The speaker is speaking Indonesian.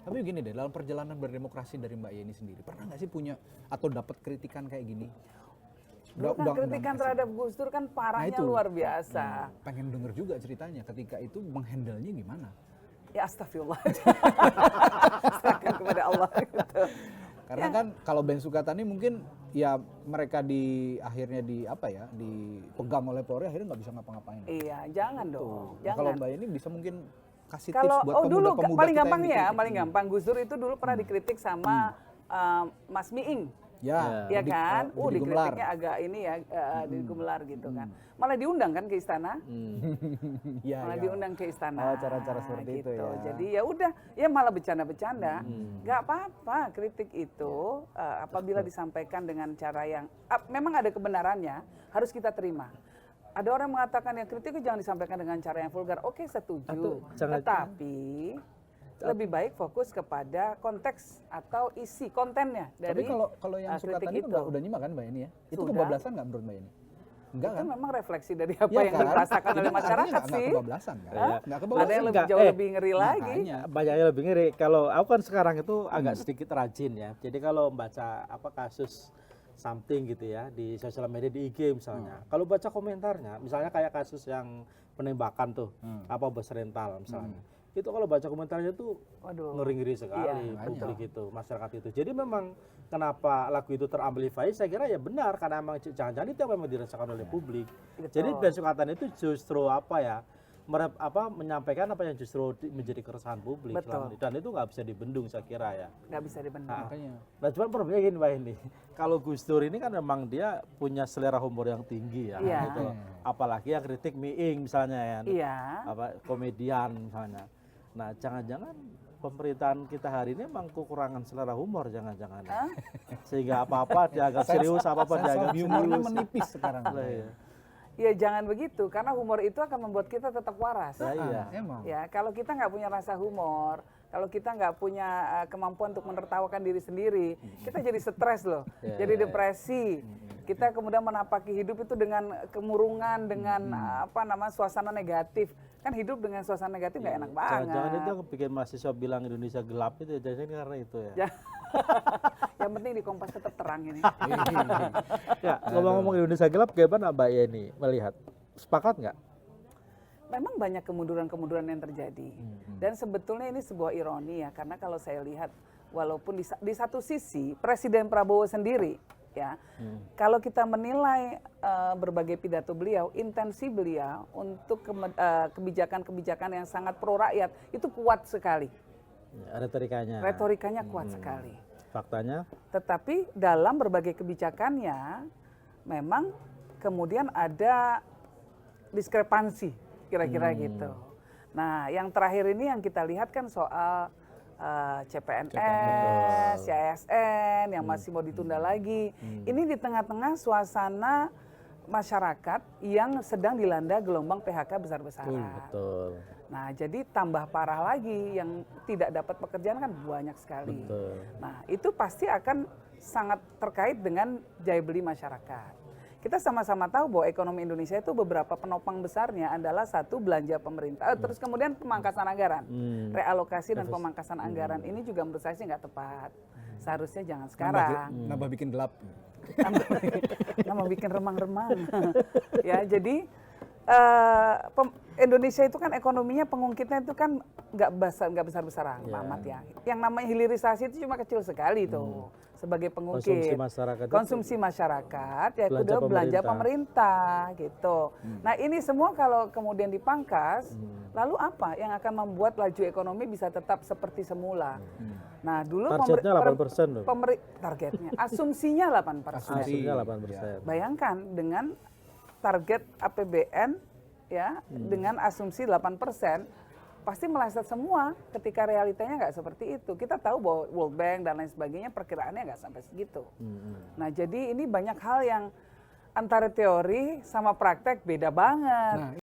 Tapi gini deh, dalam perjalanan berdemokrasi dari Mbak Yeni sendiri, pernah nggak sih punya atau dapat kritikan kayak gini? Dulu kan kritikan terhadap Gus Dur kan parahnya luar biasa. Pengen denger juga ceritanya ketika itu menghandle-nya gimana? Ya astagfirullah. Serahkan kepada Allah gitu. Karena kan kalau Ben Sukatani mungkin ya mereka akhirnya dipegang oleh Polri, akhirnya nggak bisa ngapa-ngapain. Iya, jangan dong. Nah, Jangan. kalau Mbak Yeni bisa mungkin kasih Kalau tips buat pemuda-pemuda paling kita gampang yang paling gampang Gus Dur itu dulu pernah dikritik sama Mas Miing. Ya kan? Dikritiknya agak ini ya, di Gumelar gitu kan. Malah diundang kan ke istana. Malah diundang ke istana. Cara-cara seperti gitu. itu ya. Jadi ya udah, ya malah bercanda-bercanda. Nggak apa-apa kritik itu apabila disampaikan dengan cara yang memang ada kebenarannya, harus kita terima. Ada orang mengatakan ya kritik itu jangan disampaikan dengan cara yang vulgar. Oke, setuju. Tetapi lebih baik fokus kepada konteks atau isi kontennya dari. Tapi kalau yang Sukatani itu udah nyimak kan Mbak Yeni ya? Itu kebablasan nggak menurut Mbak Yeni? Enggak itu kan? memang refleksi dari apa yang dirasakan oleh masyarakat sih. Nggak kebablasan kan? Nggak kebablasan. Ada yang jauh lebih ngeri lagi. Banyak yang lebih ngeri. Kalau aku kan sekarang itu agak sedikit rajin ya. Jadi kalau membaca kasus something gitu ya di sosial media, di IG misalnya. Kalau baca komentarnya, misalnya kayak kasus yang penembakan tuh, bus rental misalnya. Itu kalau baca komentarnya tuh ngeri-ngeri sekali publik itu, masyarakat itu. Jadi memang kenapa lagu itu teramplify, saya kira ya benar karena memang jangan-jangan itu yang memang dirasakan oleh publik. Jadi Ben Sukatani itu justru menyampaikan apa yang justru menjadi keresahan publik. Dan itu nggak bisa dibendung saya kira ya. Nggak bisa dibendung. Nah cuman problemnya gini Mbak ini, kalau Gus Dur ini kan memang dia punya selera humor yang tinggi ya. Gitu. Apalagi yang kritik Miing misalnya ya, komedian misalnya. Nah jangan-jangan pemerintahan kita hari ini memang kekurangan selera humor jangan-jangan. Sehingga apa-apa dianggap serius, apa-apa dianggap serius. Humornya menipis sekarang. Ya jangan begitu, karena humor itu akan membuat kita tetap waras. Emang. Ya kalau kita nggak punya rasa humor, kalau kita nggak punya kemampuan untuk menertawakan diri sendiri, kita jadi stres loh, jadi depresi. Kita kemudian menapaki hidup itu dengan kemurungan, dengan suasana negatif. Kan hidup dengan suasana negatif nggak enak banget. Jangan-jangan itu yang bikin mahasiswa bilang Indonesia gelap itu ya, jangan karena itu ya. Yang penting di Kompas tetap terang ini. Ya, ngomong-ngomong Indonesia gelap, gimana Mbak Yeni melihat? Sepakat nggak? Memang banyak kemunduran-kemunduran yang terjadi. Dan sebetulnya ini sebuah ironi ya, karena kalau saya lihat, walaupun di satu sisi Presiden Prabowo sendiri, ya, kalau kita menilai berbagai pidato beliau, intensi beliau untuk kebijakan-kebijakan yang sangat pro rakyat itu kuat sekali. Retorikanya kuat sekali. Faktanya? Tetapi dalam berbagai kebijakannya memang kemudian ada diskrepansi kira-kira gitu. Nah, yang terakhir ini yang kita lihat kan soal CPNS, ASN yang masih mau ditunda lagi. Ini di tengah-tengah suasana masyarakat yang sedang dilanda gelombang PHK besar-besaran. Betul. Nah, jadi tambah parah lagi yang tidak dapat pekerjaan kan banyak sekali. Nah, itu pasti akan sangat terkait dengan daya beli masyarakat. Kita sama-sama tahu bahwa ekonomi Indonesia itu beberapa penopang besarnya adalah satu belanja pemerintah, terus kemudian pemangkasan anggaran, realokasi dan pemangkasan anggaran ini juga menurut saya sih nggak tepat. Seharusnya jangan sekarang. Nambah bikin gelap. Nambah bikin remang-remang. Ya, jadi Indonesia itu kan ekonominya pengungkitnya itu kan nggak besar-besar amat ya. Yang namanya hilirisasi itu cuma kecil sekali tuh sebagai pengungkit. Konsumsi masyarakat ya kedua belanja pemerintah gitu. Nah ini semua kalau kemudian dipangkas, lalu apa yang akan membuat laju ekonomi bisa tetap seperti semula? Nah dulu targetnya 8% loh. Targetnya, asumsinya 8%. Bayangkan dengan target APBN ya dengan asumsi 8%, pasti meleset semua ketika realitanya nggak seperti itu. Kita tahu bahwa World Bank dan lain sebagainya perkiraannya nggak sampai segitu. Nah jadi ini banyak hal yang antara teori sama praktek beda banget.